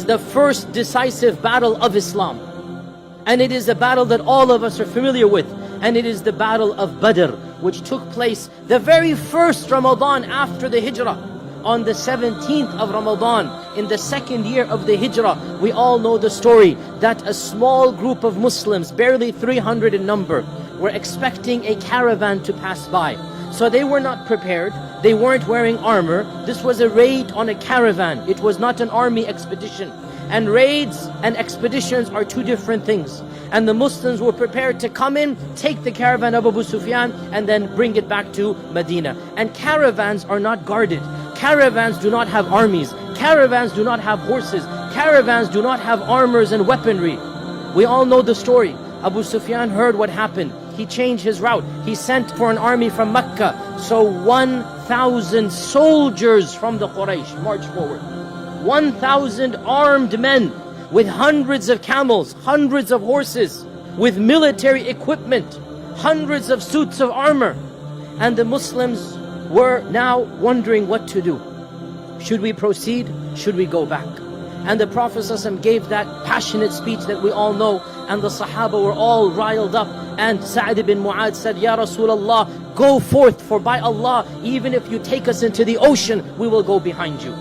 was the first decisive battle of Islam. And it is a battle that all of us are familiar with. And it is the Battle of Badr, which took place the very first Ramadan after the Hijrah. On the 17th of Ramadan, in the second year of the Hijrah, we all know the story that a small group of Muslims, barely 300 in number, were expecting a caravan to pass by. So they were not prepared, they weren't wearing armor. This was a raid on a caravan. It was not an army expedition. And raids and expeditions are two different things. And the Muslims were prepared to come in, take the caravan of Abu Sufyan, and then bring it back to Medina. And caravans are not guarded. Caravans do not have armies. Caravans do not have horses. Caravans do not have armors and weaponry. We all know the story. Abu Sufyan heard what happened. He changed his route. He sent for an army from Mecca. So 1,000 soldiers from the Quraish marched forward. 1,000 armed men with hundreds of camels, hundreds of horses, with military equipment, hundreds of suits of armor. And the Muslims were now wondering what to do. Should we proceed? Should we go back? And the Prophet ﷺ gave that passionate speech that we all know, and the Sahaba were all riled up. And Sa'd ibn Mu'adh said, Ya Rasulullah, go forth, for by Allah, even if you take us into the ocean, we will go behind you.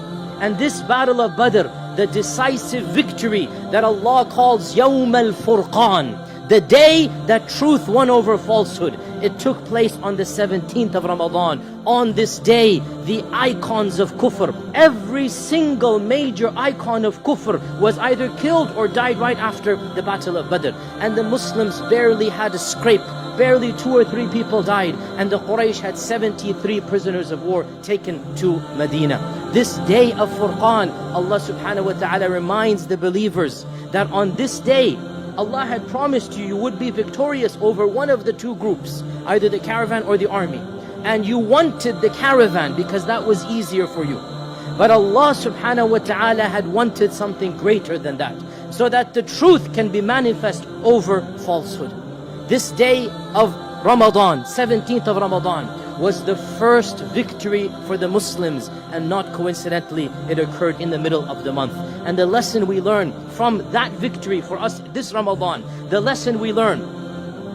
And this Battle of Badr, the decisive victory that Allah calls Yawm al-Furqan, the day that truth won over falsehood, it took place on the 17th of Ramadan. On this day, the icons of kufr, every single major icon of kufr was either killed or died right after the Battle of Badr. And the Muslims barely had a scrape. Barely 2 or 3 people died, and the Quraysh had 73 prisoners of war taken to Medina. This day of Furqan, Allah subhanahu wa ta'ala reminds the believers that on this day, Allah had promised you would be victorious over one of the two groups, either the caravan or the army. And you wanted the caravan because that was easier for you. But Allah subhanahu wa ta'ala had wanted something greater than that, so that the truth can be manifest over falsehood. This day of Ramadan, 17th of Ramadan, was the first victory for the Muslims, and not coincidentally, it occurred in the middle of the month. And the lesson we learn from that victory for us this Ramadan, the lesson we learn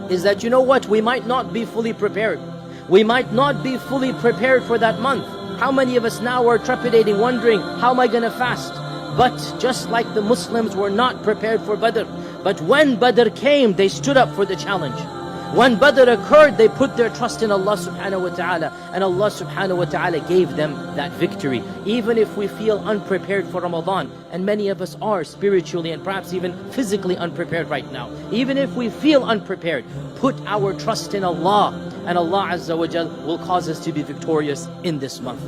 is that, you know what, we might not be fully prepared. We might not be fully prepared for that month. How many of us now are trepidating, wondering, how am I going to fast? But just like the Muslims were not prepared for Badr, but when Badr came, they stood up for the challenge. When Badr occurred, they put their trust in Allah subhanahu wa ta'ala, and Allah subhanahu wa ta'ala gave them that victory. Even if we feel unprepared for Ramadan, and many of us are spiritually and perhaps even physically unprepared right now, even if we feel unprepared, put our trust in Allah, and Allah Azza wa Jal will cause us to be victorious in this month.